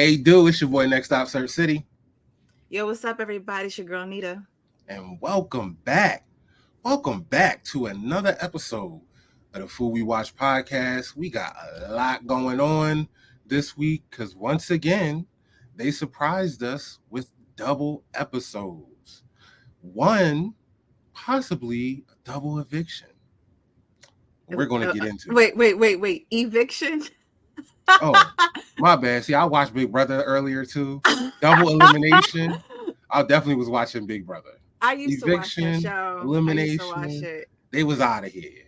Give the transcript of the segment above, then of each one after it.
Hey, dude, it's your boy Nextstop Sirchcity, Yo, what's up, everybody? It's your girl Nita. and welcome back. Welcome back to another episode of the Food We Watch podcast. We got a lot going on this week because once again, they surprised us with double episodes. One, possibly a double eviction. We're going to get into it. Wait. Eviction? Oh, my bad. See, I watched Big Brother earlier too. Double elimination. I definitely was watching Big Brother. I used to watch that Eviction, show. I used to watch elimination, it. they was out of here.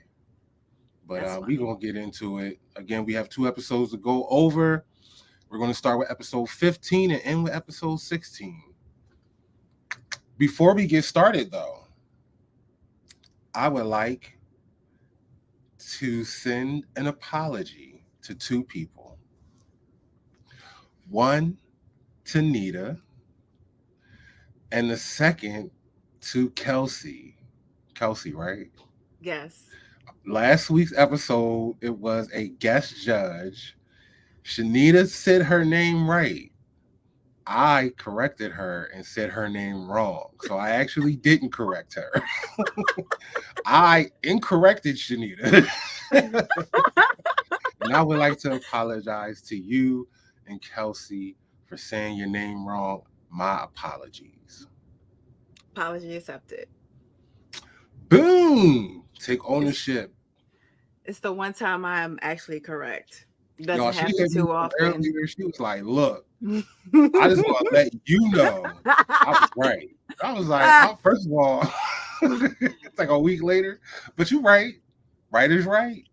But That's we funny. gonna get into it. Again, we have two episodes to go over. We're gonna start with episode 15 and end with episode 16. Before we get started though, I would like to send an apology to two people. One to Nita, and the second to Kelsey. Kelsey, right? Yes. Last week's episode, it was a guest judge. Shanita said her name right. I corrected her and said her name wrong. So I actually didn't correct her. I incorrected Shanita. And I would like to apologize to you and Kelsey for saying your name wrong. My apologies. Apology accepted. Boom! Take It's ownership. it's the one time I'm actually correct. Y'all, Doesn't she happen hit me too up often. earlier. She was like, look, I just want to let you know I was right. I was like, first of all, it's like a week later, but you're right. Right is right.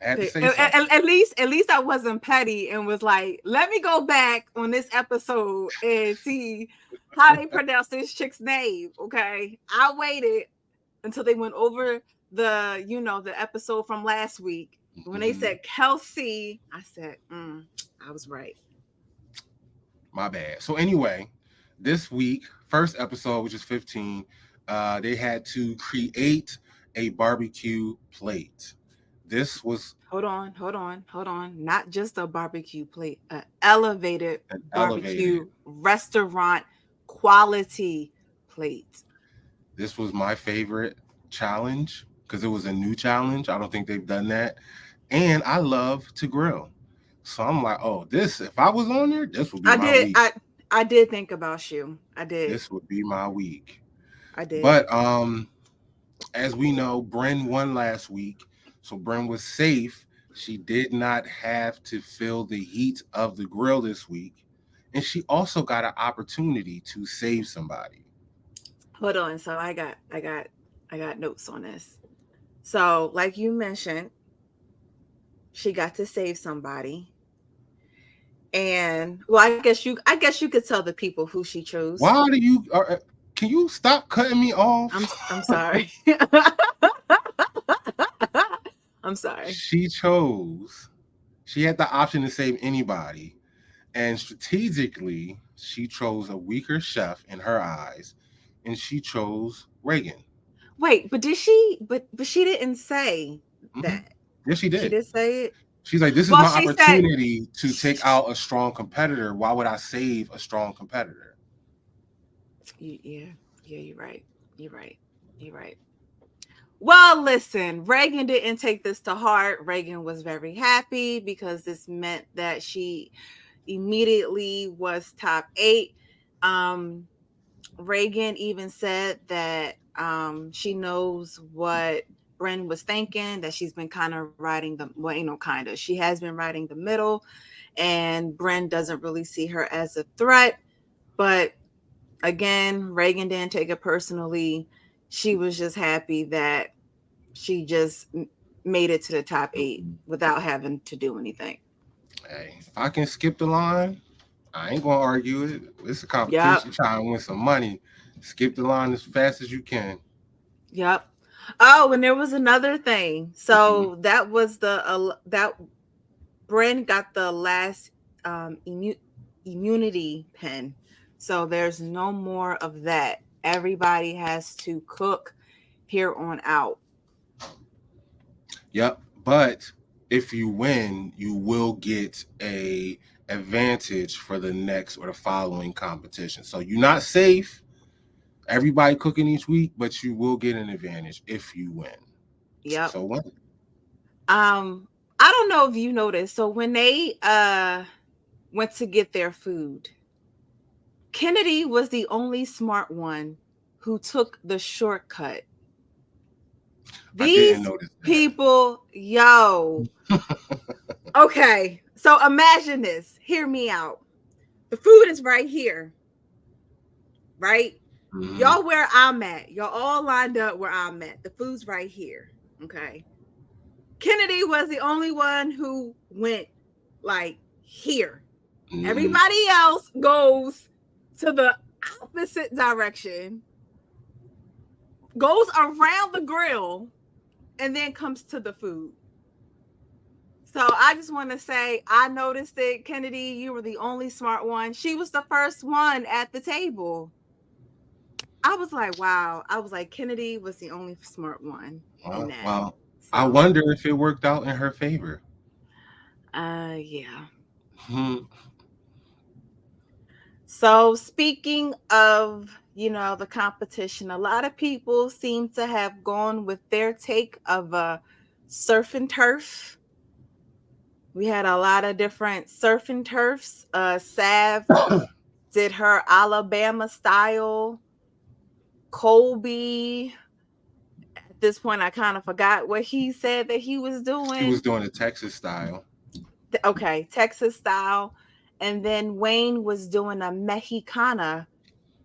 I had to say something. At least I wasn't petty and was like, let me go back on this episode and see how they pronounce this chick's name. Okay. I waited until they went over the episode from last week. When they Mhm. said Kelsey, I said, I was right. My bad. So anyway, this week, first episode, which is 15, they had to create a barbecue plate. This was Hold on. Not just a barbecue plate, an elevated an elevated. barbecue restaurant quality plate. This was my favorite challenge because it was a new challenge. I don't think they've done that. And I love to grill. So I'm like, oh, this, if I was on there, this would be I my did. week. I did think about you. I did. This would be my week. I did. But as we know, Bren won last week. So Bren was safe. She did not have to feel the heat of the grill this week. And she also got an opportunity to save somebody. Hold on. So I got notes on this. So, like you mentioned, she got to save somebody. And well, I guess you could tell the people who she chose. Why do you can you stop cutting me off? I'm sorry. I'm sorry. She chose, she had the option to save anybody. And strategically, she chose a weaker chef in her eyes, and she chose Reagan. Wait, but did she? But she didn't say Hmm. that. Yes, she She did. did say it. She's like, this is Well, my she said, opportunity to take out a strong competitor. Why would I save a strong competitor? Yeah, yeah, you're right. You're right. You're right. Well, listen, Reagan didn't take this to heart. Reagan was very happy because this meant that she immediately was top 8. Um, Reagan even said that she knows what Bren was thinking, that she's been kind of riding kind of. She has been riding the middle, and Bren doesn't really see her as a threat. But again, Reagan didn't take it personally. She was just happy that she just made it to the top 8 without having to do anything. Hey, if I can skip the line, I ain't gonna argue it. It's a Yep. competition trying to win some money. Skip the line as fast as you can. Yep. Oh, and there was another thing. Mhm. So that was that Bren got the last immunity pin. So there's no more of that. Everybody has to cook here on out. Yep. But if you win, you will get a advantage for the next or the following competition. So you're not safe, everybody cooking each week, but you will get an advantage if you win. Yep. So when I don't know if you noticed. So when they went to get their food, Kennedy was the only smart one who took the shortcut. I didn't These notice people, yo. Okay, so imagine this. Hear me out. The food is right here, right? that. Hmm. Y'all where I'm at. Y'all all lined up where I'm at. The food's right here. Okay. Kennedy was the only one who went like here. Hmm. Everybody else goes to the opposite direction, goes around the grill, and then comes to the food. So I just want to say, I noticed it, Kennedy. You were the only smart one. She was the first one at the table. I was like, wow. I was like, Kennedy was the only smart one in that. Well, I So, wonder if it worked out in her favor. yeah. Hmm. So speaking of, the competition, a lot of people seem to have gone with their take of surf and turf. We had a lot of different surf and turfs. Sav did her Alabama style. Colby, at this point, I kind of forgot what he said that he was She was doing. doing the Texas style. Okay, Texas style. And then Wayne was doing a Mexicana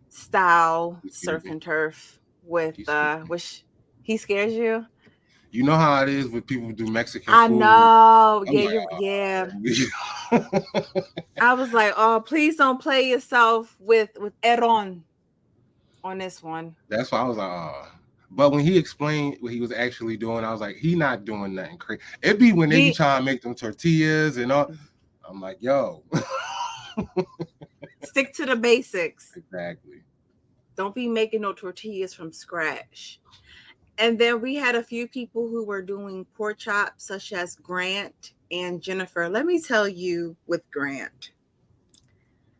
style He's surf scared and turf with He's scared which he scares you. You know how it is with people who do Mexican I food. know. I'm Yeah, like, you're yeah. oh. I was like, oh, please don't play yourself with Eron on this one. That's why I was like, oh. But when he explained what he was actually doing, I was like, he not doing nothing crazy. It'd be when they be He trying to make them tortillas and all. I'm like, yo. stick to the basics. Exactly. Don't be making no tortillas from scratch. And then we had a few people who were doing pork chops, such as Grant and Jennifer. Let me tell you, with Grant,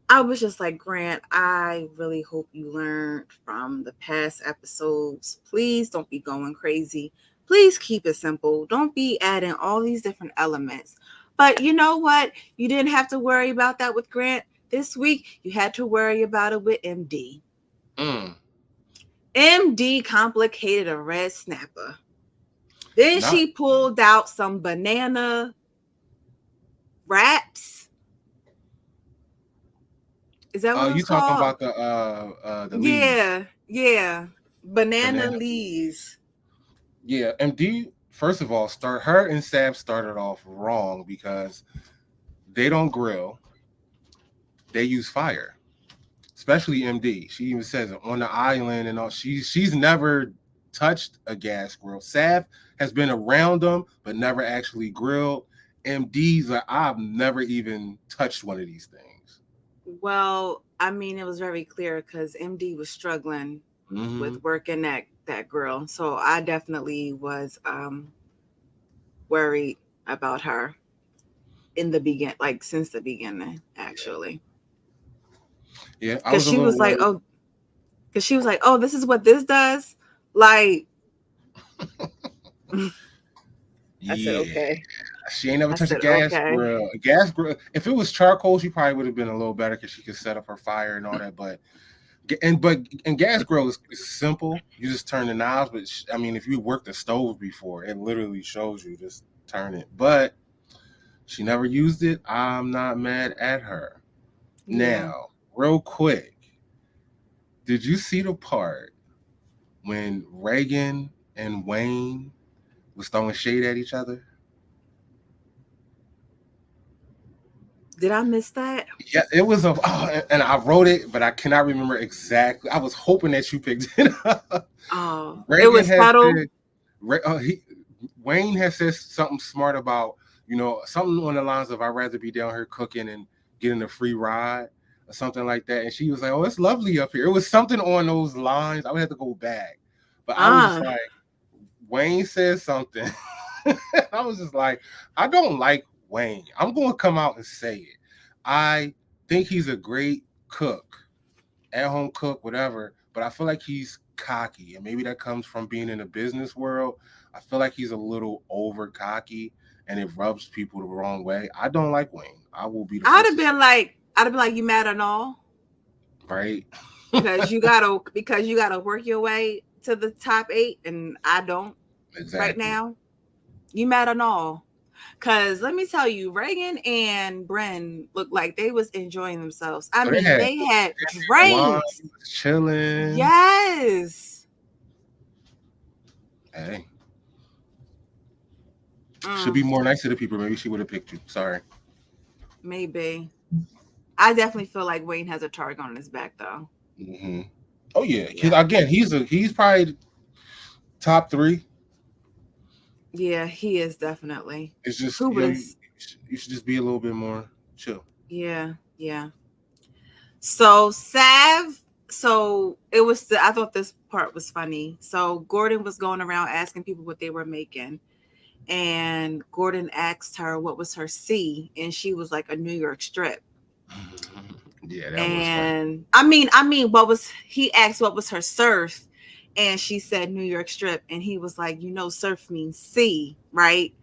I was just like, Grant, I really hope you learned from the past episodes. Please don't be going crazy. Please keep it simple. Don't be adding all these different elements. But you know what? You didn't have to worry about that with Grant this week. You had to worry about it with MD. Mm. MD complicated a red snapper. Then Not. she pulled out some banana wraps. Is that what it You was talking called? about the leaves? Yeah, yeah. Banana Banana. leaves. Yeah. MD. First of all, her and Sav started off wrong because they don't grill. They use fire, especially MD. She even says it on the island and all. She's never touched a gas grill. Sav has been around them, but never actually grilled. MD's like, I've never even touched one of these things. Well, I mean, it was very clear because MD was struggling Hmm. with working that grill. So I definitely was worried about her in the begin, like since the beginning, actually. Yeah, I Because was a she little was like, worried. oh, because she was like, oh, this is what this does. Like, I said, Yeah, okay. she ain't never I touched a said, gas okay. grill. A gas grill. If it was charcoal, she probably would have been a little better because she could set up her fire and all that. But gas grill is simple. You just turn the knobs. But I mean, if you worked the stove before, it literally shows you just turn it. But she never used it. I'm not mad at her. Yeah. Now, real quick, did you see the part when Reagan and Wayne was throwing shade at each other? Did I miss that? Yeah, it was and I wrote it, but I cannot remember exactly. I was hoping that you picked it up. Oh, it Reagan was has subtle. said, Wayne has said something smart about, something on the lines of, I'd rather be down here cooking and getting a free ride or something like that. And she was like, oh, it's lovely up here. It was something on those lines. I would have to go back. But I was just Ah, like, Wayne said something. I was just like, I don't like Wayne. I'm going to come out and say it. I think he's a great cook, at home cook, whatever. But I feel like he's cocky, and maybe that comes from being in the business world. I feel like he's a little over cocky, and it rubs people the wrong way. I don't like Wayne. I will be the I'd first have to say, been like, I'd have been like, you mad at all? right? Because you gotta work your way to the top 8, and I don't right Exactly. now. You mad at all? Cause let me tell you, Reagan and Bren looked like they was enjoying themselves. I So they mean, had they had wine, drinks. chilling. Yes. Hey, should Mm, be more nice to the people. Maybe she would have picked you. Sorry. maybe. I definitely feel like Wayne has a target on his back, though. Hmm. Oh yeah. Yeah. Again, he's probably top 3. Yeah, he is definitely. It's just Who was, you should just be a little bit more chill. yeah, yeah. So Sav, so it was I thought this part was funny. So Gordon was going around asking people what they were making. And Gordon asked her what was her C, and she was like a New York strip. Yeah, that was funny. And I mean, what was he asked what was her surf, and she said New York strip, and he was like, surf means sea, right?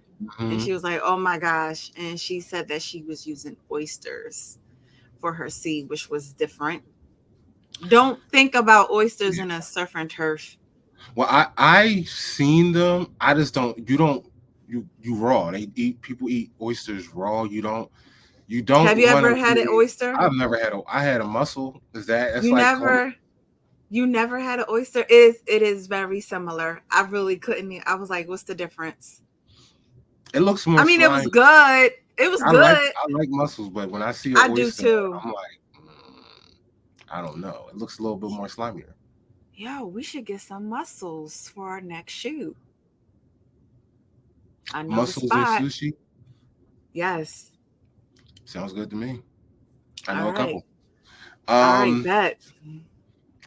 And Hmm. she was like, oh my gosh, and she said that she was using oysters for her sea, which was different. Don't think about oysters Yeah. in a surf and turf. Well, I seen them. I just don't. You don't. You raw. They eat. People eat oysters raw. You don't. You Have don't you want to ever had an really. oyster? I've never had a. I had a mussel. Is that? That's You like called. never You never had an oyster? It is very similar. I really couldn't. I was like, what's the difference? It looks I more mean, it was slimy. good. It was good. I like mussels, but when I see an I do oyster, too. I'm like, I don't know. It looks a little bit more slimier. Yo, we should get some mussels for our next shoot. I know the Mussels and spot. sushi Yes. sounds good to me. I know All a right. couple. All right. Um, Bet.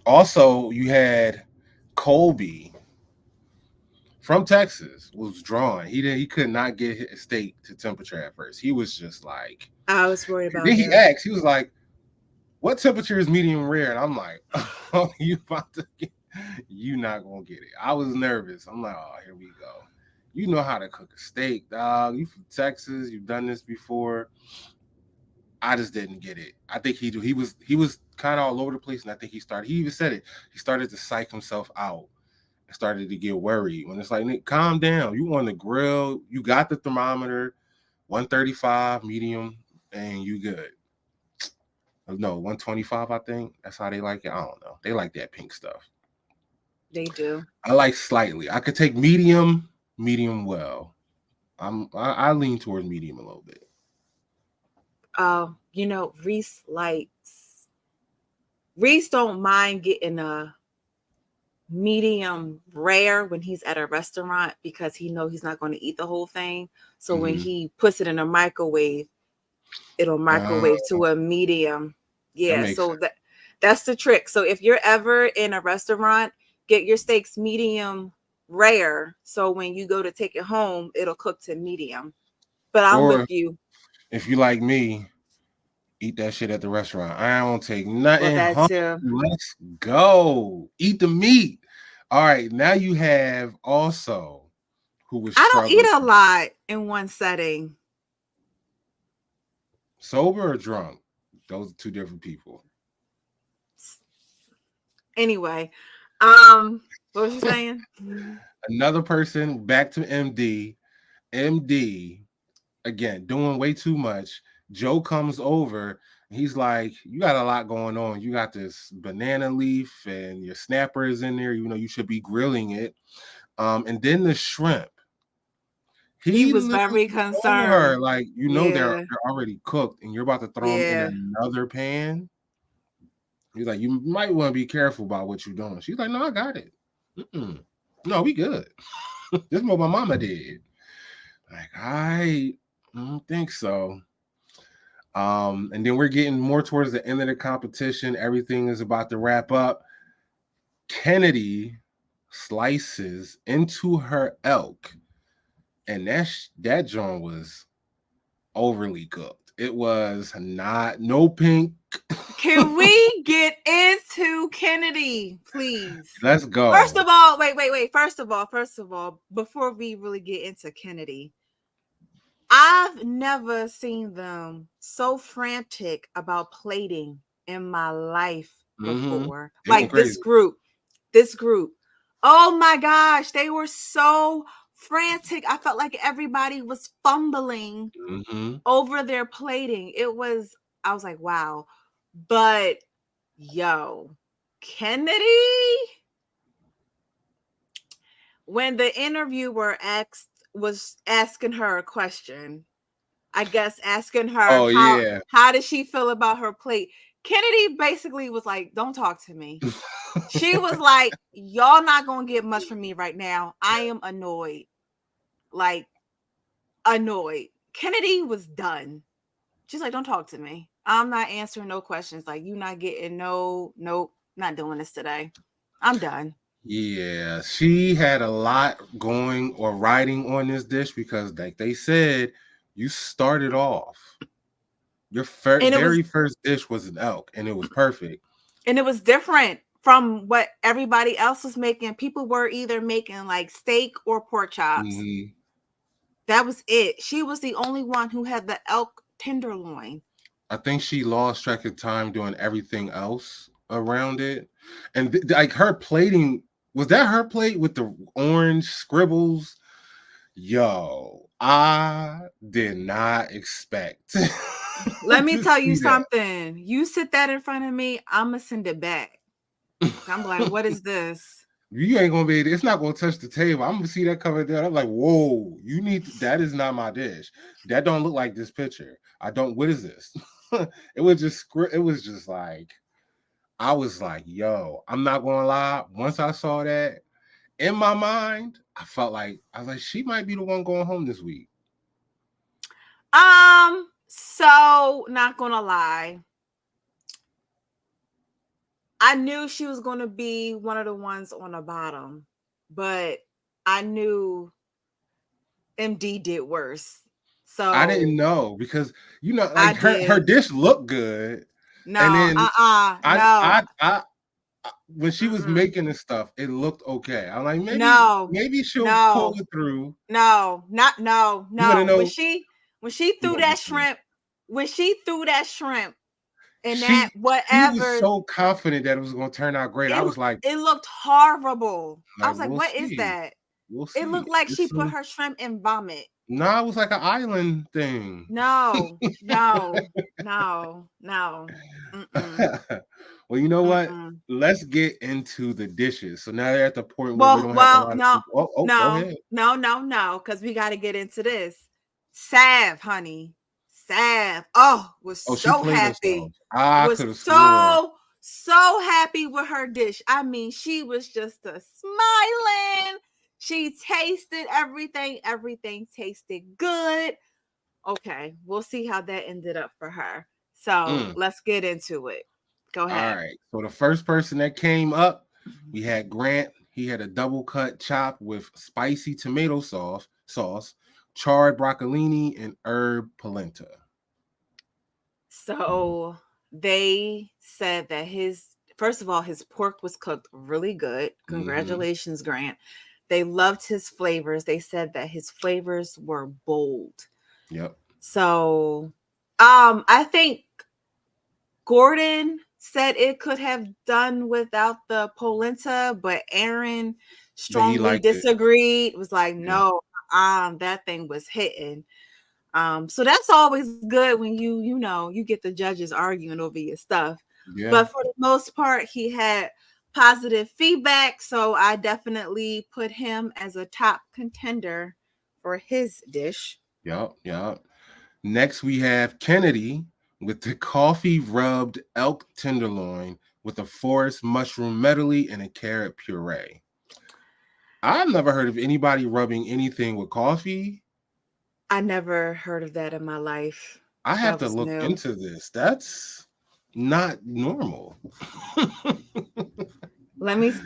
Also, you had Colby from Texas was drawn. He could not get his steak to temperature at first. He was just like, I was worried about then he him. asked, he was like, "What temperature is medium rare?" And I'm like, "Oh, you about to get? You not gonna get it." I was nervous. I'm like, "Oh, here we go." You know how to cook a steak, dog. You from Texas. You've done this before. I just didn't get it. I think he was kind of all over the place, and I think he started. He even said it. He started to psych himself out and started to get worried. When it's like, Nick, calm down. You on the grill. You got the thermometer, 135 medium, and you good. No, 125. I think that's how they like it. I don't know. They like that pink stuff. They do. I like slightly. I could take medium, medium well. I lean towards medium a little bit. Reese don't mind getting a medium rare when he's at a restaurant because he know he's not going to eat the whole thing. So when Mm-hmm. he puts it in a microwave, it'll Uh, microwave to a medium. that Yeah, makes so sense. that's the trick. So if you're ever in a restaurant, get your steaks medium rare. So when you go to take it home, it'll cook to medium. But I'm with Or you. if you like me, eat that shit at the restaurant. I don't take Well, nothing that home. too. Let's go. Eat the meat. All right. Now you have also who was I don't eat struggling. a lot in one setting. Sober or drunk? Those are two different people. Anyway, what was you saying? Another person back to MD. MD again doing way too much. Joe comes over. He's like, "You got a lot going on. You got this banana leaf, and your snapper is in there. You know you should be grilling it. And then the shrimp. He He was literally very told her, concerned. like, Yeah, they're already cooked, and you're about to throw them in yeah. another pan. He's like, you might want to be careful about what you're doing. She's like, no, I got it. Mm-mm. No, we good. This is what my mama did. Like, I don't think so. And then we're getting more towards the end of the competition. Everything is about to wrap up. Kennedy slices into her elk, and that joint was overly cooked. It was not no pink. Can we get into Kennedy, please? Let's First go. of all, wait. First of all, before we really get into Kennedy, I've never seen them so frantic about plating in my life Mm-hmm. before. It went Like crazy. this group. Oh my gosh, they were so frantic. I felt like everybody was fumbling Mm-hmm. over their plating. I was like, wow. But yo, Kennedy, when the interviewer was asking her a question, I guess asking her Oh yeah. how did she feel about her plate? Kennedy basically was like, "Don't talk to me." She was like, "Y'all not gonna get much from me right now. I am annoyed, like annoyed." Kennedy was done. She's like, "Don't talk to me. I'm not answering no questions. Like, you not getting nope, not doing this today. I'm done." Yeah, she had a lot going or riding on this dish because, like they said, you started off. Your And it was very first dish was an elk, and it was perfect. and it was different from what everybody else was making. People were either making like steak or pork chops. Hmm. That was it. She was the only one who had the elk tenderloin. I think she lost track of time doing everything else around it, and like her plating was that her plate with the orange scribbles. Yo, I did not expect Let me to tell you see that. something. You sit that in front of me, I'm gonna send it back. I'm like, what is this? You ain't gonna be. It's not gonna touch the table. I'm gonna see that cover there. I'm like, whoa, you need that is not my dish. That don't look like this picture. I don't. What is this? It was just. It was just like I was like, yo, I'm not gonna lie. Once I saw that in my mind, I felt like I was like, she might be the one going home this week. So not gonna lie. I knew she was gonna be one of the ones on the bottom, but I knew MD did worse. I didn't So know because I like her did. dish looked good, and No, then I no, I I when she was mm-mm. making the stuff, it looked okay. I'm like, No, maybe she'll pull no, it through. no, not no, You want to no. know? When she You threw gonna be that funny. shrimp, when she threw that shrimp and that She was whatever, so confident that it was gonna turn out great. I it was like, it looked horrible. I was like, we'll what is see, that? we'll It see. looked like she It's put some her shrimp in vomit. no, it was like an island thing. No, no, no, no. Mm-mm, Well, you know what? mm-mm. Let's get into the dishes. So now they're at the point where we Well, don't have a well, lot of no, people. Oh, go no, ahead. no, no, no, because we got to get into this. Sav, honey, Sav. Oh, was Oh, she so played happy. herself. I Was could have swore. so happy with her dish. I mean, she was just a smiling. She tasted everything. Everything tasted good. Okay, we'll see how that ended up for her. So Mm. let's get into it. Go All ahead. right. So the first person that came up, we had Grant. He had a double cut chop with spicy tomato sauce, charred broccolini, and herb polenta. So they said that first of all, his pork was cooked really good. Mm-hmm. Congratulations, Grant. They loved his flavors. They said that his flavors were bold. Yep. So I think Gordon said it could have done without the polenta, but Aaron But he strongly liked it. disagreed. Was like, Yeah. no, that thing was hitting. So that's always good when you get the judges arguing over your stuff. Yeah. But for the most part, he had positive feedback. So I definitely put him as a top contender for his dish. Yep. Yep. Next, we have Kennedy with the coffee rubbed elk tenderloin with a forest mushroom medley and a carrot puree. I've never heard of anybody rubbing anything with coffee. I never heard of that in my life. I have That to was look new. into this. That's not normal.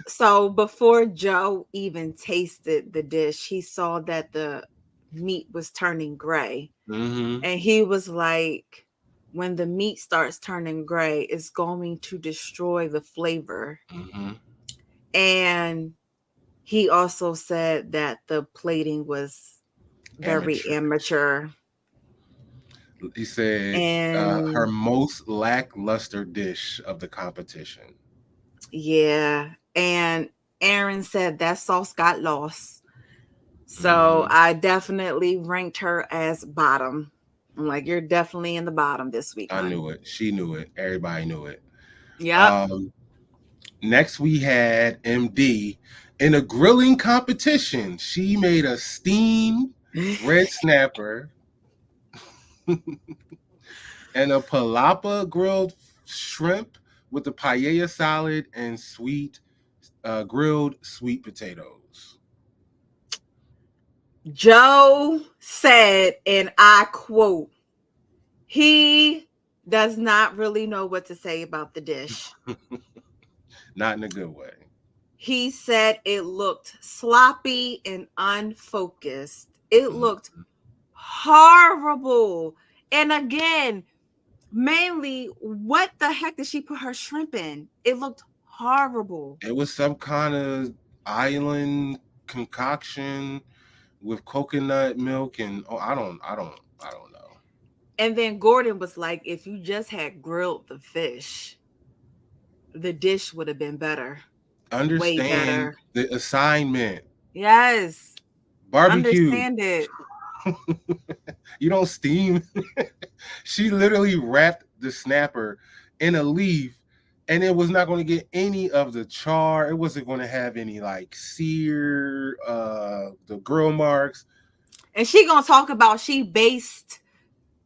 So before Joe even tasted the dish, he saw that the meat was turning gray. Mm-hmm. And he was like, when the meat starts turning gray, it's going to destroy the flavor. Mm-hmm. And he also said that the plating was very Amateurish. amateur. He said her And most lackluster dish of the competition. yeah, and Aaron said that sauce got lost. So Mm-hmm. I definitely ranked her as bottom. I'm like, you're definitely in the bottom this week, I hon. knew it. She knew it. Everybody knew it. Yep. Um, Next, we had MD in a grilling competition. She made a steamed red snapper and a palapa grilled shrimp with a paella salad and grilled sweet potatoes. Joe said, and I quote, he does not really know what to say about the dish. Not in a good way. He said it looked sloppy and unfocused. It Mm. looked horrible. And again, mainly, what the heck did she put her shrimp in? It looked horrible. It was some kind of island concoction with coconut milk and I don't know. And then Gordon was like, if you just had grilled the fish, the dish would have been better. Way Understand better. the assignment. Yes. Barbecue. Understand it. You don't steam. She literally wrapped the snapper in a leaf and it was not going to get any of the char. It wasn't going to have any like sear, the grill marks. And she gonna talk about she based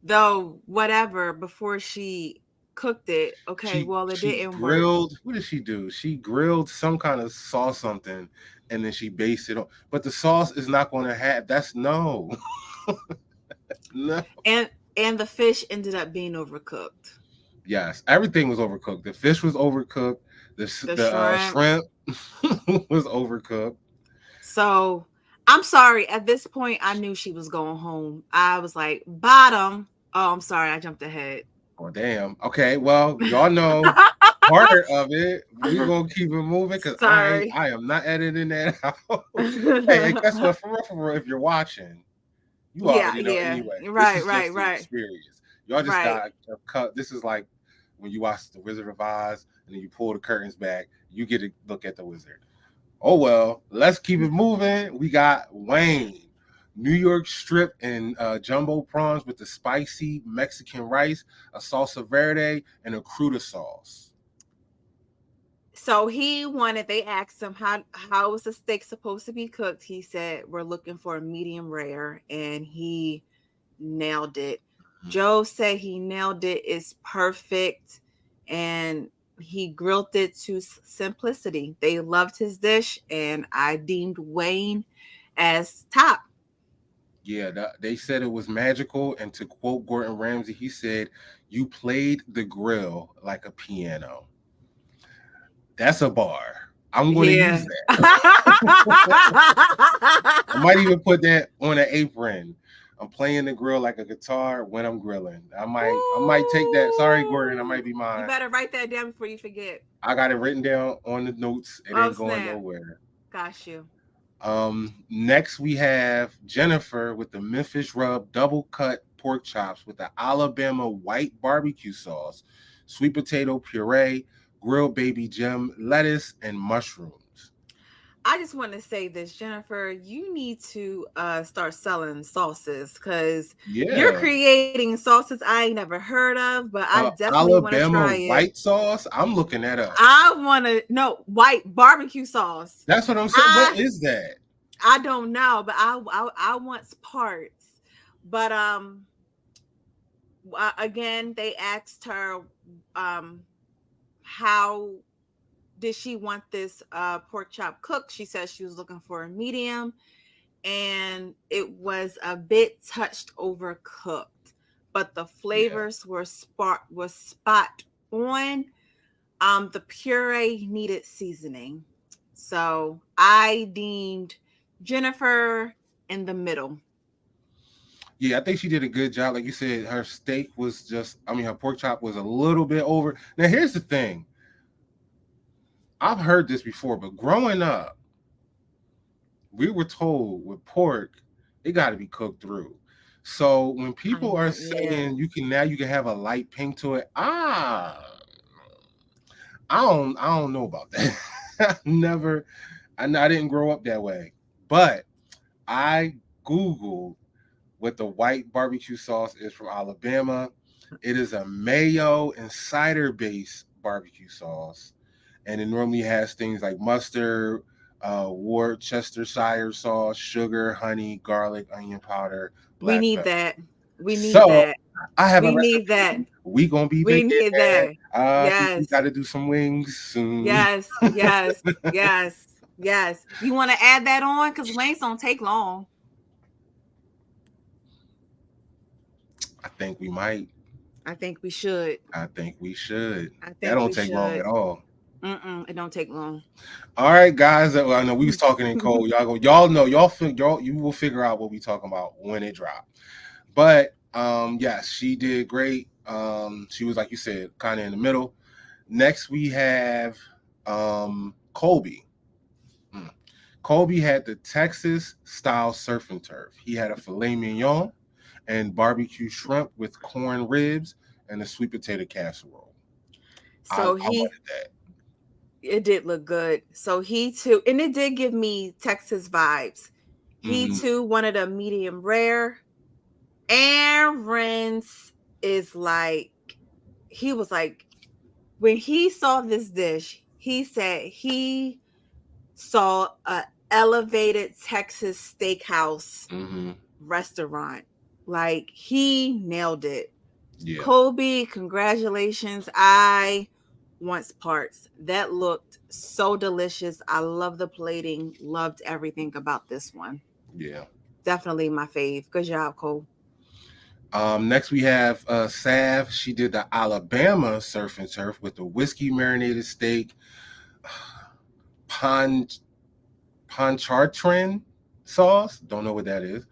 the whatever before she cooked it. Okay, well it She didn't work. grilled. What did she do? She grilled some kind of sauce, something, and then she based it on. But the sauce is not going to have. That's no, no. And and the fish ended up being overcooked. Yes, everything was overcooked. The fish was overcooked. The The shrimp. shrimp was overcooked. So I'm sorry. At this point, I knew she was going home. I was like, bottom. Oh, I'm sorry. I jumped ahead. Oh damn. Okay, well y'all know part of it. We gonna keep it moving because Sorry. I am not editing that out. Hey, and guess what? For real, if you're watching, you Yeah, already know yeah. anyway. This Right, is right, just the right, experience. Y'all just right. got a cut. This is like when you watch The Wizard of Oz and then you pull the curtains back, you get to look at the wizard. Oh well, let's keep it moving. We got Wayne. New York strip and jumbo prawns with the spicy Mexican rice, a salsa verde, and a cruda sauce. So he wanted, they asked him how was the steak supposed to be cooked. He said, we're looking for a medium rare, and he nailed it. Joe said he nailed it. It's perfect. And he grilled it to simplicity. They loved his dish, and I deemed Wayne as top. Yeah, they said it was magical. And to quote Gordon Ramsay, he said, "You played the grill like a piano." That's a bar. I'm going to use Yeah. that. I might even put that on an apron. I'm playing the grill like a guitar when I'm grilling. I might take that. Sorry, Gordon, I might Ooh. be You mine. better write that down before you forget. I got it written down on the notes. It Oh, ain't going snap. nowhere. Got you. Next we have Jennifer with the Memphis rub double cut pork chops with the Alabama white barbecue sauce, sweet potato puree, grilled baby gem lettuce, and mushrooms. I just want to say this, Jennifer. You need to start selling sauces because you're Yeah. creating sauces I ain't never heard of, but I definitely want to Alabama try it. white sauce. I'm looking that up. I want to no white barbecue sauce. That's what I'm saying. What I is that? I don't know, but I want parts. But again, they asked her um how did she want this pork chop cooked. She said she was looking for a medium, and it was a bit touched overcooked, but the Yeah. flavors were spot on. The puree needed seasoning, so I deemed Jennifer in the middle. Yeah, I think she did a good job. Like you said, her steak was just, I mean, her pork chop was a little bit over. Now, here's the thing. I've heard this before, but growing up, we were told with pork, it got to be cooked through. So when I people are know. Yeah. saying you can have a light pink to it, I don't know about that. I never, I didn't grow up that way, but I googled what the white barbecue sauce is from Alabama. It is a mayo and cider based barbecue sauce, and it normally has things like mustard, Worcestershire sauce, sugar, honey, garlic, onion powder, We black need pepper. that. We need So that. I have a We need that. recipe. We gonna be We making need that. that. I think we Yes. got to do some wings soon. Yes. Yes. Yes. Yes. You want to add that on? Because wings don't take long. I think we might. I think we should. I think we should. I That think don't we take long should. at all. It don't take long. All right, guys. Well, I know we was talking in code. Y'all know, you will figure out what we talking about when it dropped. But yes, she did great. She was like you said, kind of in the middle. Next, we have Colby. Mm. Colby had the Texas style surf and turf. He had a filet mignon and barbecue shrimp with corn ribs and a sweet potato casserole. So I he, wanted that. it did look good. So he too, and it did give me Texas vibes. He Hmm. too wanted a medium rare. Aaron's is like, he was like, when he saw this dish, he said he saw a elevated Texas steakhouse Hmm. restaurant. Like he nailed it. Yeah, Colby, congratulations. I want parts. That looked so delicious. I love the plating. Loved everything about this one. yeah. Definitely my fave. Good job, Cole. Next we have Sav. She did the Alabama surf and turf with the whiskey marinated steak, pan panchartrain sauce. Don't know what that is.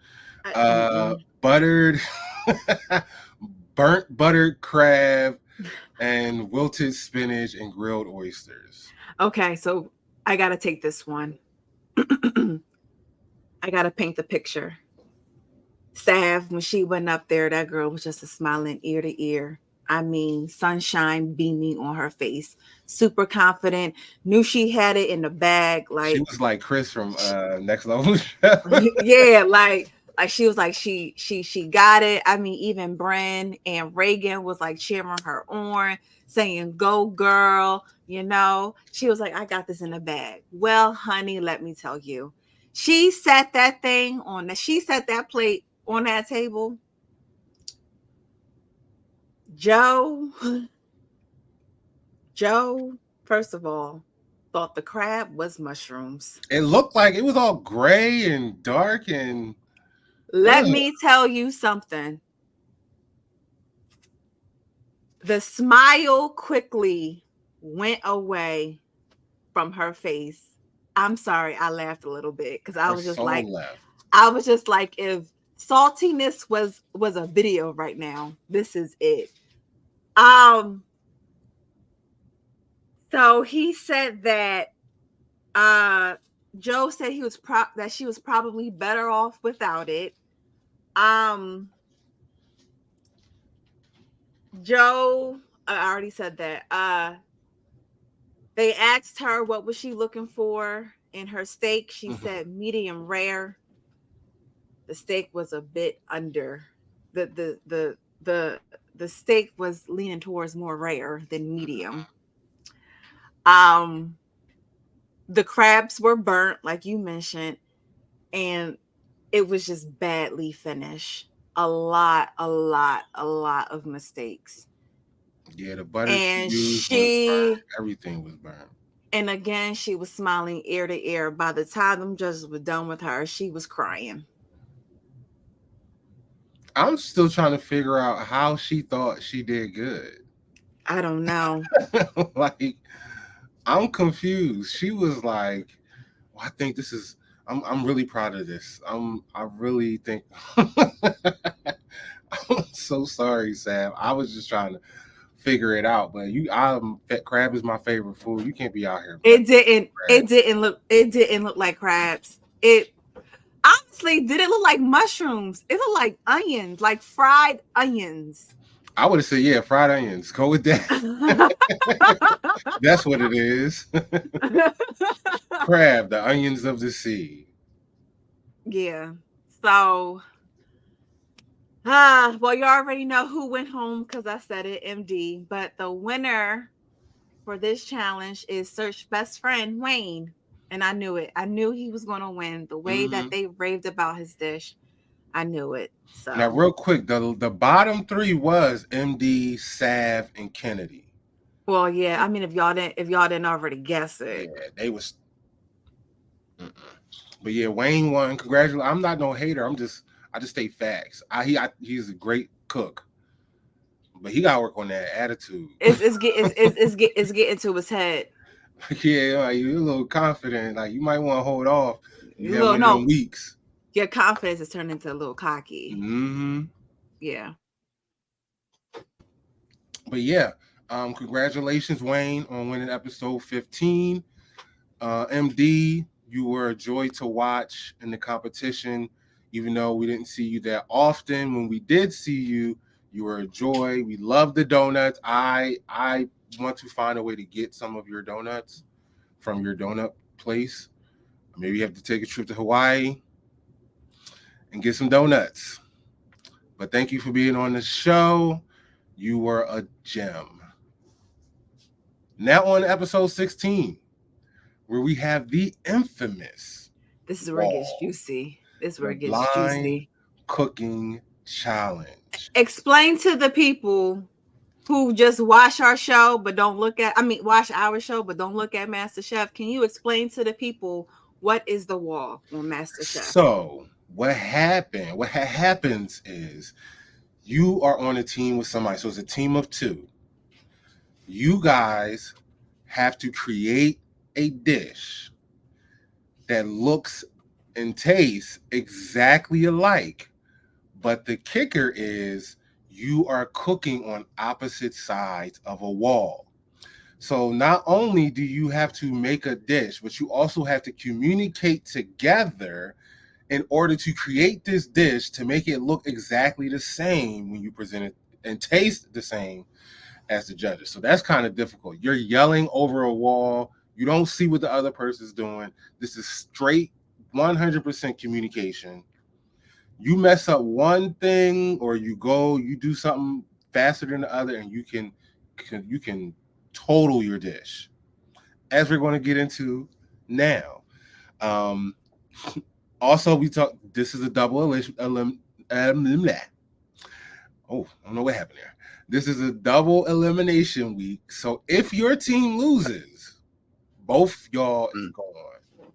Mm-mm. Buttered, burnt buttered crab, and wilted spinach and grilled oysters. Okay, so I got to take this one. I got to paint the picture. Sav, when she went up there, that girl was just a smiling ear to ear. I mean, sunshine beaming on her face. Super confident, knew she had it in the bag. She Like, was like Chris from Next Level. yeah, like she was like she got it. I mean, even Bren and Reagan was like cheering her on, saying, "Go girl." She was like, "I got this in the bag." Well, honey, let me tell you, she set that plate on that table. Joe, Joe, first of all, thought the crab was mushrooms. It looked like it was all gray and dark and Let ugh. me tell you something. The smile quickly went away from her face. I'm sorry, I laughed a little bit because Her soul left. if saltiness was a video right now, this is it. Um, so he said that uh Joe said that she was probably better off without it. Um, Joe, I already said that. They asked her what was she looking for in her steak. She Mhm. said medium rare. The steak was a bit under. The steak was leaning towards more rare than medium. Um the crabs were burnt like you mentioned, and it was just badly finished. A lot of mistakes. Yeah, the butter she And used was she burned. Everything was burned. and again she was smiling ear to ear. By the time them judges were done with her, she was crying. I'm still trying to figure out how she thought she did good. I don't know. Like, I'm confused. She was like, well, I think this is I'm really proud of this. I really think I'm so sorry, Sam. I was just trying to figure it out, but crab is my favorite food. You can't be out here messing It didn't. with crab. It didn't look. It didn't look like crabs. It honestly didn't look like mushrooms. It looked like onions, like fried onions. I would have said, yeah, fried onions. Go with that. That's what it is. Crab, the onions of the sea. Yeah. So, well, you already know who went home because I said it, MD. But the winner for this challenge is Search best friend Wayne, and I knew it. I knew he was going to win. The way that Hmm. they raved about his dish, I knew it. Now, So, real quick, the bottom three was MD, Sav, and Kennedy. well, yeah. I mean, if y'all didn't already guess Yeah, it, they was. Mm-mm. But yeah, Wayne won. Congratulations. I'm not no hater. I just state facts. He's a great cook, but he got to work on that attitude. it's getting to his head. Yeah, like, you're a little confident. Like you might want to hold off. You had Little one of them no, weeks. your confidence is turned into a little cocky. Hmm. Yeah. But yeah, congratulations, Wayne, on winning episode 15. MD, you were a joy to watch in the competition, even though we didn't see you that often. When we did see you, you were a joy. We love the donuts. I want to find a way to get some of your donuts from your donut place. Maybe you have to take a trip to Hawaii and get some donuts. But thank you for being on the show. You were a gem. Now on episode 16, where we have the infamous This is where it gets wall, juicy. This is where the it gets blind juicy. cooking challenge. Explain to the people who just watch our show but don't look at, I mean, watch our show but don't look at MasterChef. Can you explain to the people what is the wall on MasterChef? So what happens is you are on a team with somebody. So it's a team of two. You guys have to create a dish that looks and tastes exactly alike. But the kicker is you are cooking on opposite sides of a wall. So not only do you have to make a dish, but you also have to communicate together in order to create this dish to make it look exactly the same when you present it and taste the same as the judges. So that's kind of difficult. You're yelling over a wall. You don't see what the other person's doing. This is straight 100% communication. You mess up one thing or you do something faster than the other and you can total your dish, as we're going to get into now. um Also, we talk. This is a double oh, I don't know what happened there. This is a double elimination week. So if your team loses, both y'all is gone.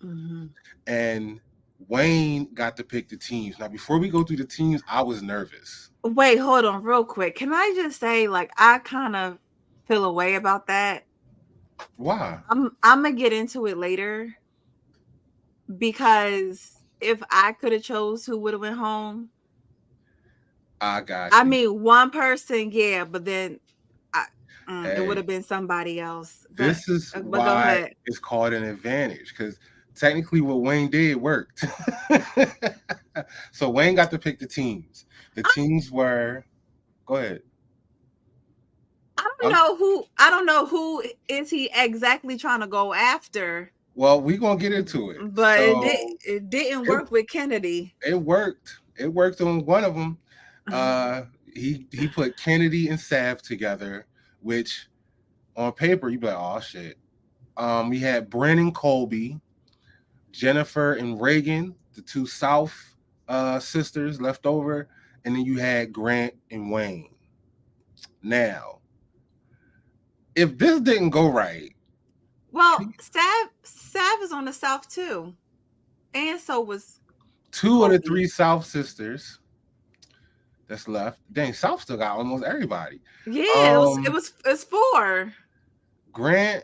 Mm-hmm. And Wayne got to pick the teams. Now, before we go through the teams, I was nervous. Wait, hold on real quick. Can I just say, like, I kind of feel a way about that. Why? I'm gonna get into it later because if I could have chose who would have went home, I got I you. mean, one person, yeah, but then I, it would Hey, have been somebody else. this is But go why ahead. it's called an advantage, because technically what Wayne did worked. So Wayne got to pick the teams. The teams were, go ahead. I'm, I don't know who is he exactly trying to go after, well, we're gonna get into it. but So it didn't it work with Kennedy. it worked. It worked on one of them. Uh, he put Kennedy and Sav together, which on paper you'd be like, oh shit. We had Brennan Colby, Jennifer and Reagan, the two South sisters left over, and then you had Grant and Wayne. Now, if this didn't go right, Well, Sav is on the South too, and so was two of the Colby. three South sisters that's left, dang, South still got almost everybody. Yeah, Um, it's four. Grant,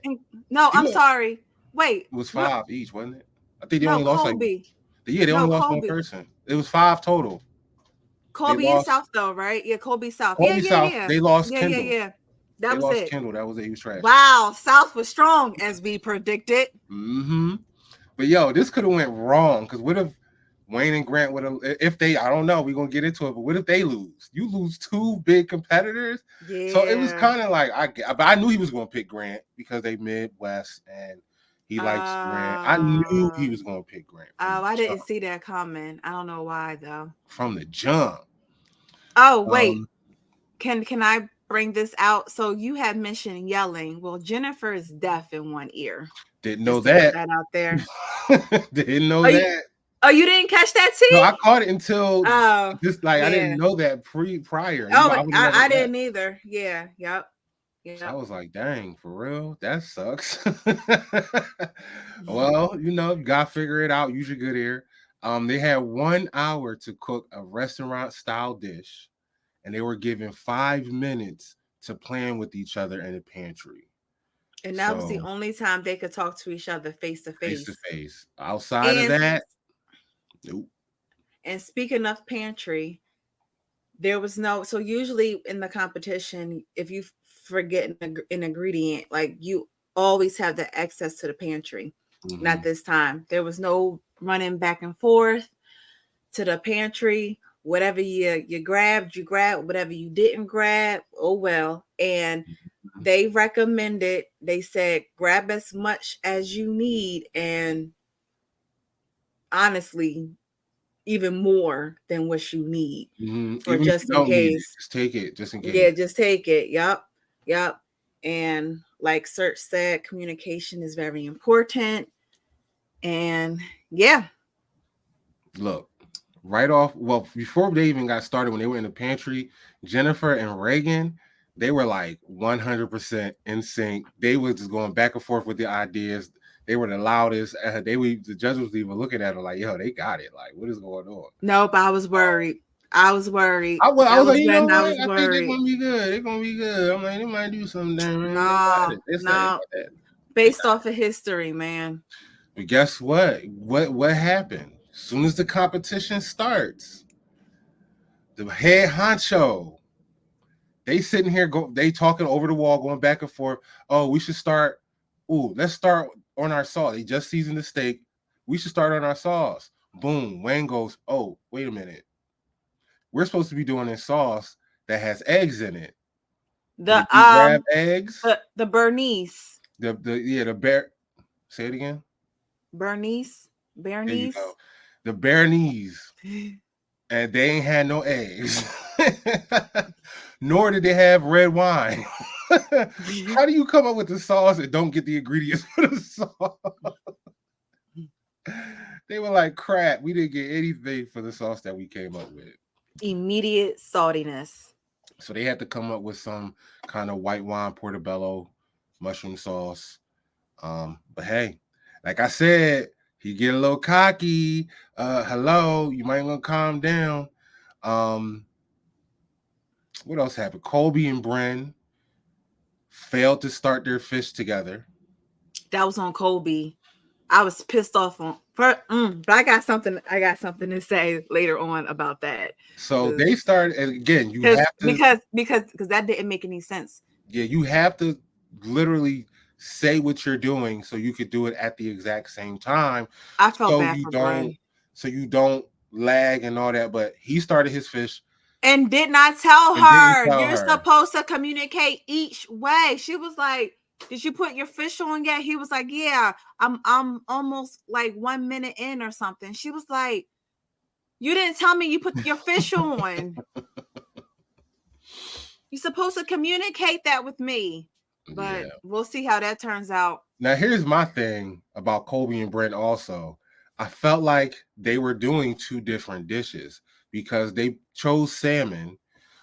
No, he I'm was, sorry. Wait, was what? five each, wasn't it? I think they No, only lost like Colby. yeah, they No, only lost one Colby. person. It was 5 total. They Colby and lost South though, right? Yeah, Colby South. Yeah, Colby yeah, South. yeah. They lost Yeah, yeah, Kendall. yeah. That They was lost it. Kendall. That was it. He was trash. Wow, South was strong as we predicted. Mm-hmm. But yo, this could have went wrong because what if Wayne and Grant would have? If they, I don't know. We're gonna get into it. But what if they lose? You lose 2 big competitors. So it was Yeah. kind of like but I knew he was gonna pick Grant because they Midwest and he likes Grant. I knew he was gonna pick Grant from the I jump. didn't see that coming. I don't know why though. From the jump. Oh, wait. Um, Can I bring this out? So you had mentioned yelling. Well, Jennifer is deaf in one ear. didn't know Just to put that. that out there. Didn't know Oh, you, that. oh, you didn't catch that, No, T? I caught it until Oh, just like I yeah. didn't know that prior. Oh, I would have never I guessed. didn't either. Yeah. Yep. So Yep. I was like, dang, for real? That sucks. Well, you gotta figure it out. Use your good ear. They had 1 hour to cook a restaurant style dish, and they were given 5 minutes to plan with each other in the pantry. And that was the So only time they could talk to each other face to face to face. face. Outside of And that, nope. and speaking of pantry, there was no, so usually in the competition, if you forget an ingredient, like you always have the access to the pantry. Not Mm-hmm. this time. There was no running back and forth to the pantry. Whatever you grabbed, you grabbed. Whatever you didn't grab, oh well. And they recommended, they said, grab as much as you need, and honestly, even more than what you need Mm-hmm. for Even if you just in don't need it, case. just take it, just in case. Yeah, just take it. Yep. Yep. And like Search said, communication is very important. And yeah. Look, right off, well, before they even got started, when they were in the pantry, Jennifer and Reagan, they were like 100% in sync. They were just going back and forth with the ideas. They were the loudest. The judges was even looking at her like, yo, they got it. Like, what is going on? Nope, I was worried. I was worried. I That was like, was you know when I what? was I think they're worried. gonna be good. They're gonna be good. I'm like, they might do something. Man. They got No, it. They said no. that. They Based got off of history, man. it. But guess what? What happened? As soon as the competition starts, the head honcho, they sitting here they talking over the wall, going back and forth. Oh, we should start. Ooh, let's start on our sauce. They just seasoned the steak. We should start on our sauce. Boom. Wayne goes, oh, wait a minute. We're supposed to be doing this sauce that has eggs in it. The Did you grab eggs? the Bernice. The bear. Say it again. Bernice. There you Bernice. go. The bear knees, and they ain't had no eggs. Nor did they have red wine. How do you come up with the sauce and don't get the ingredients for the sauce? They were like, crap, we didn't get anything for the sauce that we came up with. Immediate saltiness. So they had to come up with some kind of white wine portobello mushroom sauce. But hey, like I said, he get a little cocky. Hello, you might want to calm down. What else happened? Colby and Bren failed to start their fish together. That was on Colby. I was pissed off on, but I got something. I got something to say later on about that. So they started, and again, you Because have to, because that didn't make any sense. yeah, you have to literally say what you're doing so you could do it at the exact same time. I felt So bad you for don't, Bren. so you don't lag and all that. But he started his fish And did not tell and didn't her tell you're her. supposed to communicate each way. She was like, "Did you put your fish on yet?" He was like, "Yeah, I'm almost like 1 minute in or something." She was like, "You didn't tell me you put your fish on. You're supposed to communicate that with me." But Yeah. we'll see how that turns out. Now here's my thing about Colby and Brent also. I felt like they were doing 2 different dishes because they chose salmon,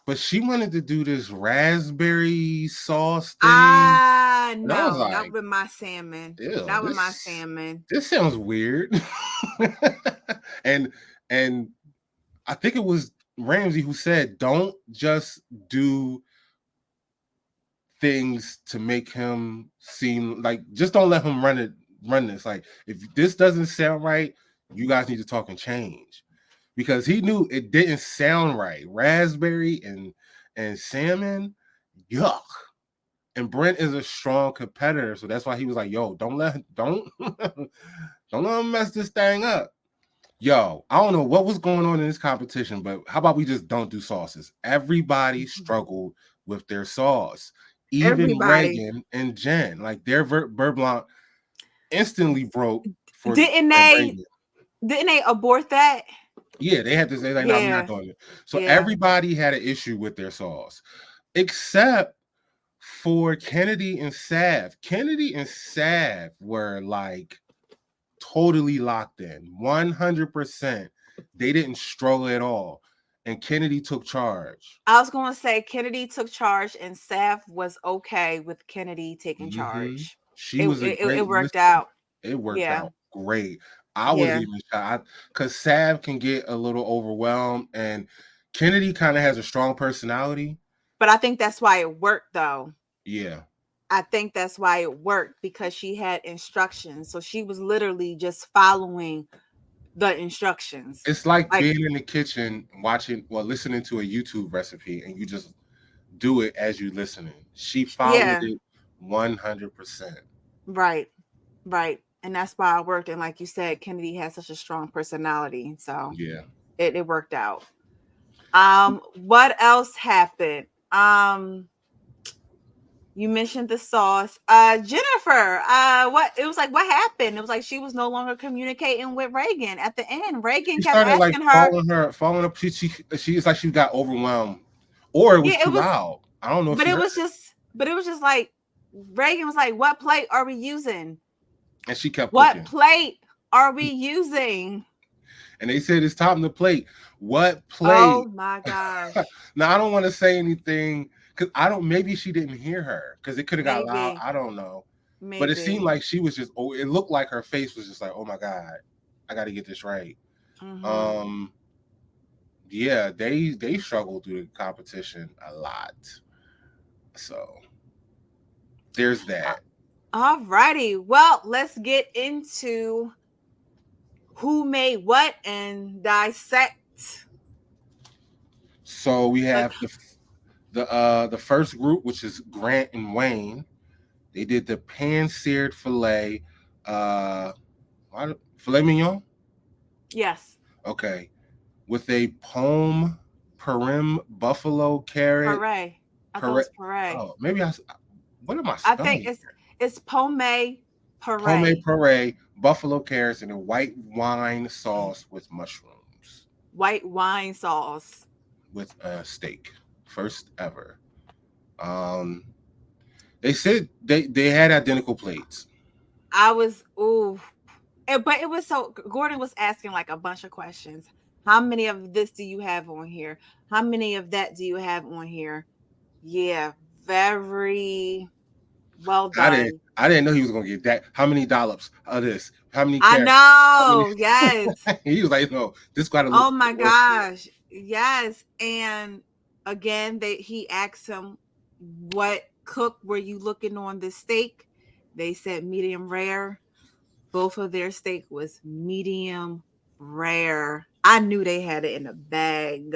but she wanted to do this raspberry sauce thing. And I was No, not like, with my salmon. ew, Not with my salmon. this sounds weird. and and I think it was Ramsey who said, don't just do things to make him seem like, just don't let him run it run this. Like, if this doesn't sound right, you guys need to talk and change. Because he knew it didn't sound right. Raspberry and salmon, yuck. And Brent is a strong competitor, so that's why he was like, "Yo, don't don't let him mess this thing up." Yo, I don't know what was going on in this competition, but how about we just don't do sauces? Everybody struggled with their sauce, even Everybody. Reagan and Jen. Like their beurre blanc instantly broke for Didn't they Reagan. didn't they abort that? Yeah, they had to say like, "No, we're not Yeah. doing it." So Yeah. everybody had an issue with their sauce, except for Kennedy and Sav. Kennedy and Sav were like totally locked in, 100%. They didn't struggle at all, and Kennedy took charge. I was going to say Kennedy took charge and Saf was okay with Kennedy taking Mm-hmm. charge. She was a It great worked listener. out. It worked Yeah. out great. I was Yeah. even shocked because Sav can get a little overwhelmed, and Kennedy kind of has a strong personality. But I think that's why it worked though. Yeah, I think that's why it worked because she had instructions. So she was literally just following the instructions. it's like Like, being in the kitchen watching, well, listening to a YouTube recipe, and you just do it as you listening. She followed yeah, it 100%. right, right. And that's why it worked. And like you said, Kennedy has such a strong personality. So Yeah. it worked out. What else happened? You mentioned the sauce. Jennifer, what it was like, what happened? It was like she was no longer communicating with Reagan at the end. Reagan She kept started like asking her, following up. She it's like she got overwhelmed, or it was yeah, too loud. I don't know if you heard, but it was just like Reagan was like, what plate are we using? and she kept What cooking. plate are we using? And they said it's time to plate. What Oh plate? my gosh. Now I don't want to say anything because I don't. Maybe she didn't hear her because it could have got loud. Maybe, I don't know, but it seemed maybe. like she was just. Oh, it looked like her face was just like, oh my god, I got to get this right. Mm-hmm. Um, yeah, they struggled through the competition a lot. So there's that. All righty. Well, let's get into who made what and dissect. So we Like, have the first group, which is Grant and Wayne. They did the pan seared filet, uh, filet mignon. yes, Okay, with a pomme perim buffalo carrot puree. I thought it puree. was puree. Oh, maybe what am I I think spelling? it's pomme Pomme puree. puree, buffalo carrots, and a white wine sauce with mushrooms White wine sauce. with a steak. First ever. Um, they said they had identical plates. I was ooh. But it was so Gordon was asking like a bunch of questions. How many of this do you have on here? How many of that do you have on here? Yeah, very well done. I didn't know he was gonna get that. How many dollops of this? How many I carrots? How many? know. Yes. He was like, no, this gotta look Oh my perfect. gosh. Yes. And again, he asked him, what cook were you looking on this steak? They said medium rare. Both of their steak was medium rare. I knew they had it in a bag.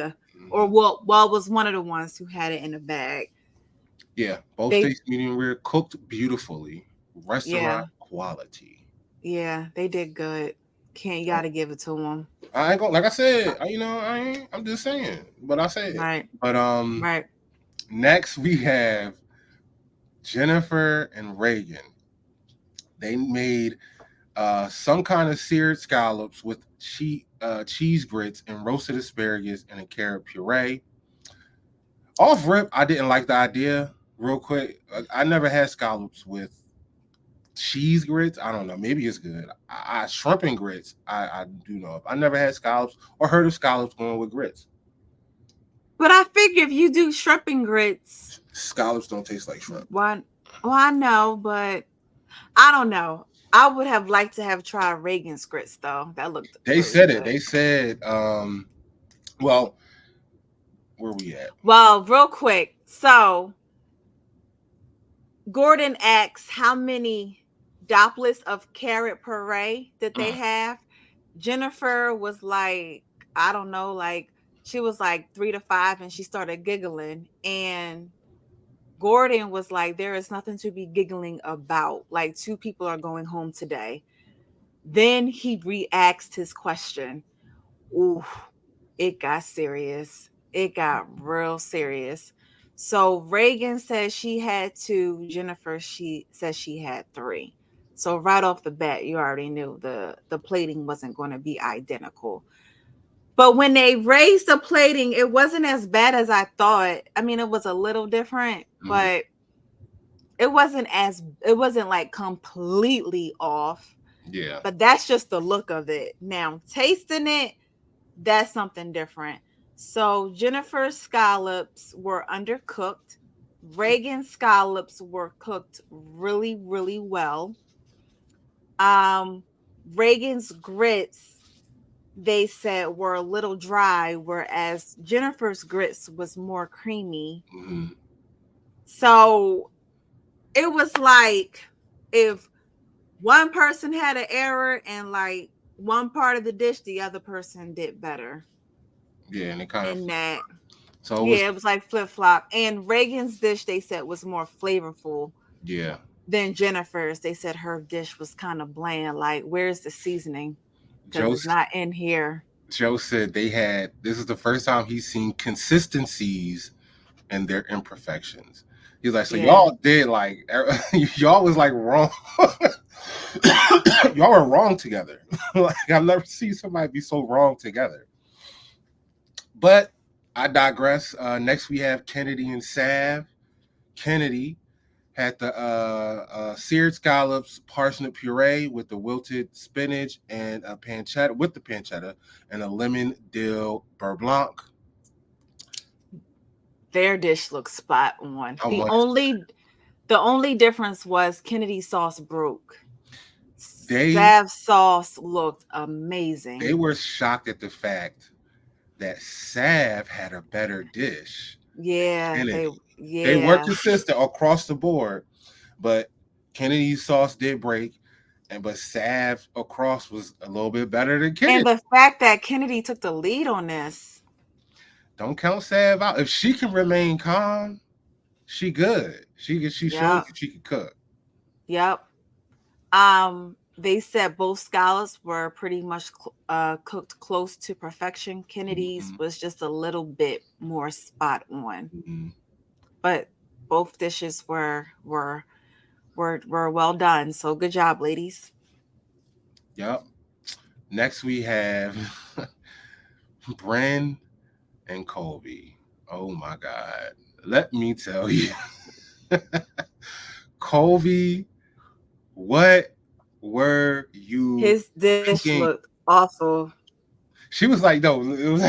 Or Mhm. well was one of the ones who had it in a bag. Yeah, both They steaks medium rare, cooked beautifully, yeah, restaurant quality. yeah, they did good. Can't you gotta give it to them. I ain't gonna, like I said, I'm just saying, but I said. Right, But right. next we have Jennifer and Reagan. They made some kind of seared scallops with cheese grits and roasted asparagus and a carrot puree. Off rip, I didn't like the idea. Real quick, I never had scallops with cheese grits. I don't know. Maybe it's good. Shrimp and grits. I do know. I never had scallops or heard of scallops going with grits. But I figure if you do shrimp and grits, Scallops don't taste like shrimp. why well, I know, but I don't know. I would have liked to have tried Reagan's grits though. That looked They really said it. good. They said, well, where we at? Well, real quick. So Gordon asks how many doplets of carrot puree that they Mm, have. Jennifer was like, I don't know, like she was like 3 to 5 and she started giggling. And Gordon was like, there is nothing to be giggling about. Like, two people are going home today. Then he re asked his question. Ooh, it got serious. It got real serious. So Reagan says she had two. Jennifer, she says she had three. So right off the bat, you already knew the plating wasn't going to be identical. But when they raised the plating, it wasn't as bad as I thought. I mean, it was a little different, mm, but it wasn't like completely off. yeah. But that's just the look of it. Now, tasting it, that's something different. So Jennifer's scallops were undercooked. Reagan's scallops were cooked really, really well. Um, Reagan's grits, they said, were a little dry, whereas Jennifer's grits was more creamy. Mm, So it was like if one person had an error and like one part of the dish, the other person did better yeah, and it kind of in that. so it was Yeah, it was like flip flop. And Reagan's dish, they said, was more flavorful yeah. than Jennifer's. They said her dish was kind of bland. Like, where's the seasoning? Because Joe it's not in here. Joe said they had this is the first time he's seen consistencies and their imperfections. He's like, so Yeah. y'all did like y'all was like wrong. Y'all were wrong together. Like I've never seen somebody be so wrong together. But I digress. Next we have Kennedy and Sav. Kennedy had the seared scallops, parsnip puree with the wilted spinach and a pancetta with the pancetta and a lemon dill beurre blanc. Their dish looks spot on. I want The only difference was Kennedy sauce broke. they Sav sauce looked they amazing. were shocked at the fact that Sav had a better dish than Yeah, Kennedy. They were yeah. consistent across the board, but Kennedy's sauce did break, and but Sav across was a little bit better than And Kennedy. the fact that Kennedy took the lead on this. Don't count Sav out. If she can remain calm, she good. She shows Yep. you she can cook. Yep. They said both scallops were pretty much cooked close to perfection. Kennedy's Mm-hmm. was just a little bit more spot on, Mm-hmm. but both dishes were well done. So good job, ladies. Yep. Next we have Bren and Colby. Oh my God. Let me tell you. Colby, what were you His dish thinking? looked awful. She was like, no, it was,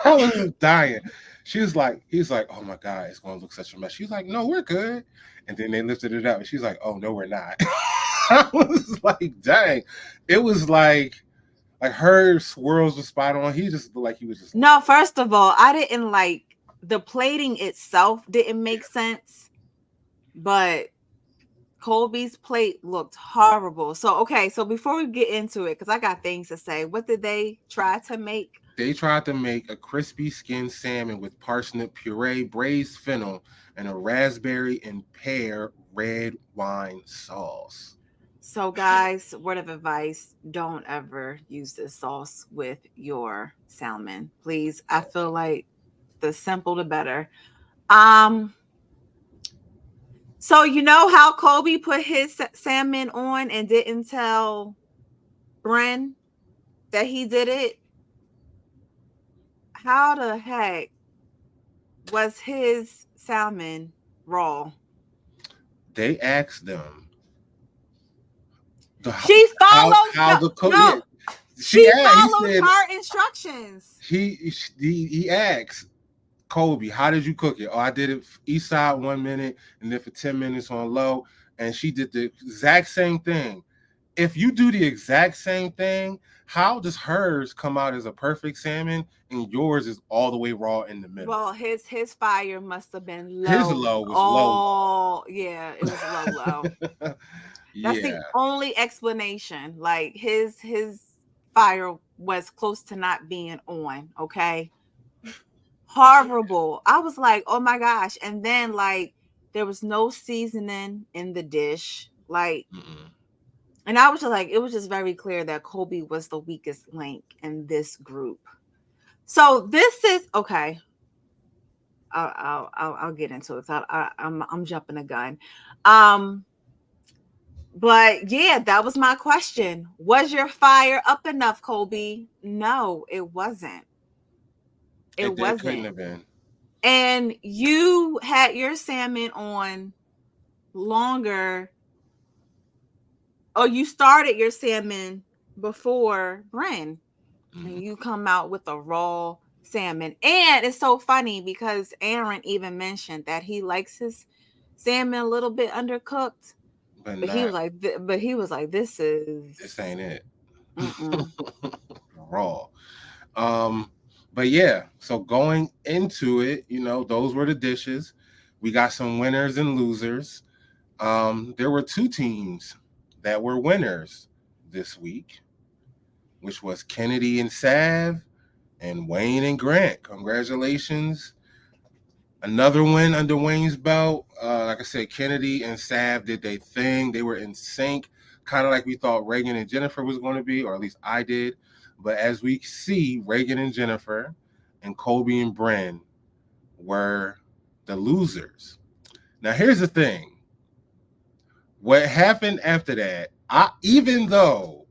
I was dying. She was like, he's like, oh my God, it's going to look such a mess. She was like, no, we're good. And then they lifted it up and she's like, oh, no, we're not. I was like, dang. It was like her swirls were spot on. He just looked like he was just like, No, first of all, I didn't like the plating itself didn't make sense, but Colby's plate looked horrible. So okay, so before we get into it, because I got things to say, what did they try to make? they tried to make a crispy skinned salmon with parsnip puree, braised fennel, and a raspberry and pear red wine sauce. So guys, word of advice, don't ever use this sauce with your salmon. Please. I feel like the simple the better. Um, so you know how Colby put his salmon on and didn't tell Bren that he did it? How the heck was his salmon raw? They asked them the She followed how no, the cook. Yeah, no. she She asked. He followed said her instructions. he asked Colby, how did you cook it? Oh, I did it east side 1 minute and then for 10 minutes on low, and she did the exact same thing. If you do the exact same thing, how does hers come out as a perfect salmon and yours is all the way raw in the middle? Well, his fire must have been His low. low was low Oh, yeah, it was low, low. low. That's the Yeah. only explanation. Like his fire was close to not being on. Okay. Horrible. I was like, oh my gosh. And then like there was no seasoning in the dish. Like, Mm-mm. and I was just like, it was just very clear that Kobe was the weakest link in this group. So this is okay. I'll get into it. I'm jumping the gun. Um, but yeah, that was my question. Was your fire up enough, Kobe? No, it wasn't. It couldn't It have been. And you had your salmon on longer, or you started your salmon before Bren, and Mm-hmm. you come out with a raw salmon. And it's so funny because Aaron even mentioned that he likes his salmon a little bit undercooked, But but he was not. like, this is This ain't it. mm-mm. Raw. Um, but yeah, so going into it, those were the dishes. We got some winners and losers. There were two teams that were winners this week, which was Kennedy and Sav and Wayne and Grant. Congratulations. Another win under Wayne's belt. Like I said, Kennedy and Sav did their thing. They were in sync, kind of like we thought Reagan and Jennifer was going to be, or at least I did. But as we see, Reagan and Jennifer and Colby and Bren were the losers. Now, here's the thing. What happened after that, even though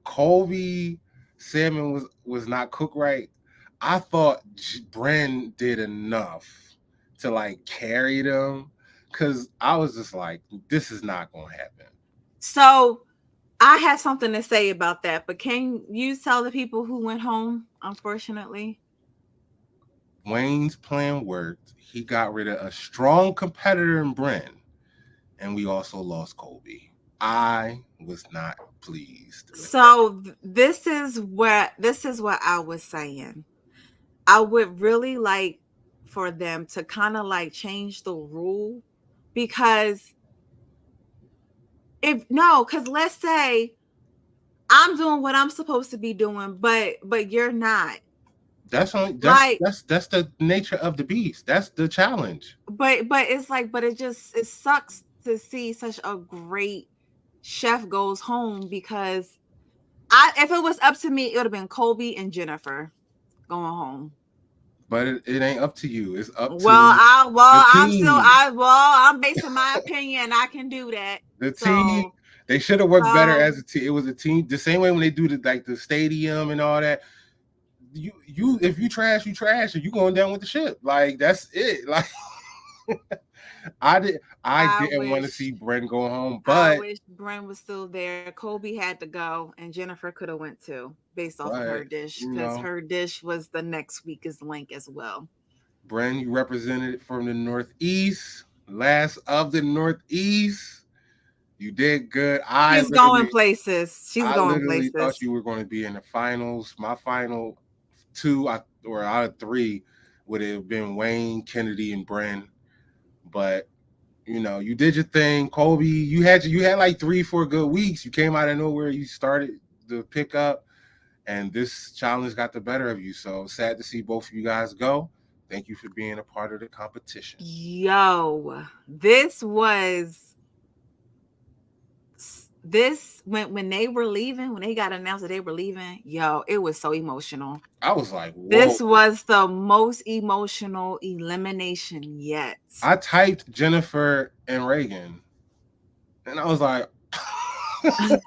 Colby salmon was not cooked right, I thought Bren did enough to like carry them, because I was just like, this is not gonna happen. So I have something to say about that, but can you tell the people who went home, unfortunately? Wayne's plan worked. He got rid of a strong competitor in Bren, and we also lost Colby. I was not pleased with that. So this is what I was saying. I would really like for them to kind of like change the rule, because if no, because let's say I'm doing what I'm supposed to be doing, but you're not. That's only Like, that's the nature of the beast. That's the challenge. but it's like, but it sucks to see such a great chef goes home, because I if it was up to me, it would have been Colby and Jennifer going home. But it ain't up to you. It's up Well, to the team. I'm basing my opinion. I can do that. The team, So they should have worked better so as a team. It was a team. The same way when they do the stadium and all that. You if you trash, you trash, and you going down with the ship. Like that's it. Like I I didn't want to wish see Brent go home, I but wish Bren was still there. Kobe had to go, and Jennifer could have went too, based off of but her dish, you because know, her dish was the next weakest link as well. Brent, you represented from the Northeast, last of the Northeast. You did good. She's going places. She's I going literally thought places. you were going to be in the finals. My final two, or out of three, would have been Wayne, Kennedy, and Bren. But you did your thing, Kobe. You had like 3-4 good weeks. You came out of nowhere. You started the pickup, and this challenge got the better of you. So sad to see both of you guys go. Thank you for being a part of the competition. Yo, this when they were leaving, when they got announced that they were leaving, yo, it was so emotional. I was like, whoa. This was the most emotional elimination yet. I typed Jennifer and Reagan, and I was like, I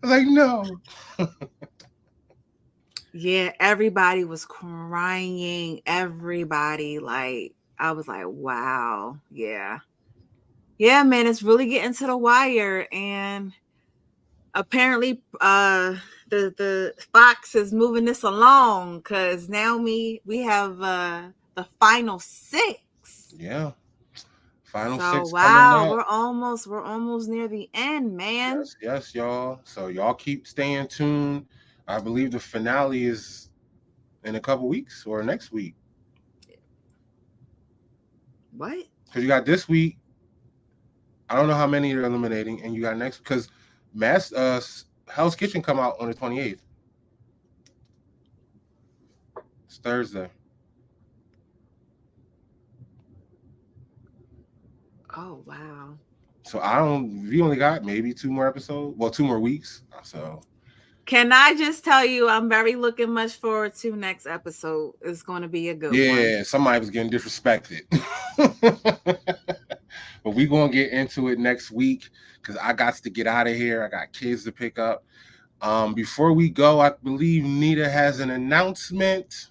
was like, no. Yeah, everybody was crying. Everybody, like, I was like, wow. Yeah. Yeah, man, it's really getting to the wire. And apparently, the Fox is moving this along, because now we have the final six. Yeah. Final So six coming wow, up. we're almost near the end, man. Yes, yes, y'all. So y'all keep staying tuned. I believe the finale is in a couple weeks or next week. What? Because you got this week. I don't know how many you're eliminating, and you got next because Mass Hell's Kitchen come out on the 28th. It's Thursday. Oh wow. So I don't. We only got maybe 2 more episodes. Well, 2 more weeks. So Can I just tell you, I'm very looking much forward to next episode. It's going to be a good one. yeah, somebody was getting disrespected. But we gonna get into it next week because I got to get out of here. I got kids to pick up. Before we go, I believe Nita has an announcement.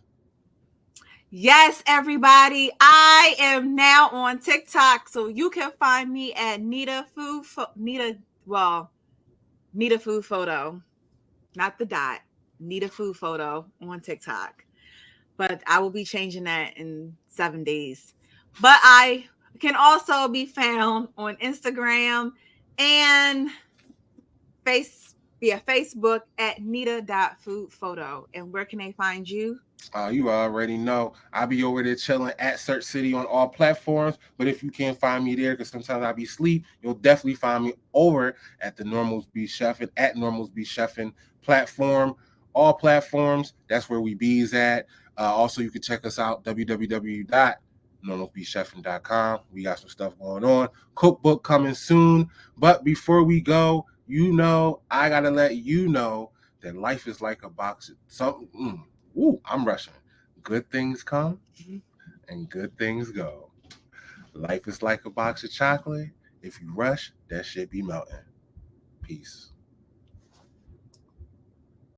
Yes, everybody. I am now on TikTok, so you can find me at Nita Food Nita. Well, Nita Food Photo, not the dot. Nita Food Photo on TikTok. But I will be changing that in 7 days. But I can also be found on Instagram and via Facebook at nita.foodphoto. And where can they find you? You already know. I'll be over there chilling at Sirchcity on all platforms. But if you can't find me there, because sometimes I'll be asleep, you'll definitely find me over at the Normals Be Chefing, at Normals Be Chefing platform. All platforms, that's where we bees at. Also, you can check us out, www.normalsbechefing.com. We got some stuff going on. Cookbook coming soon. But before we go, I got to let you know that life is like a box of something. Ooh, I'm rushing. Good things come and good things go. Life is like a box of chocolate. If you rush, that shit be melting. Peace.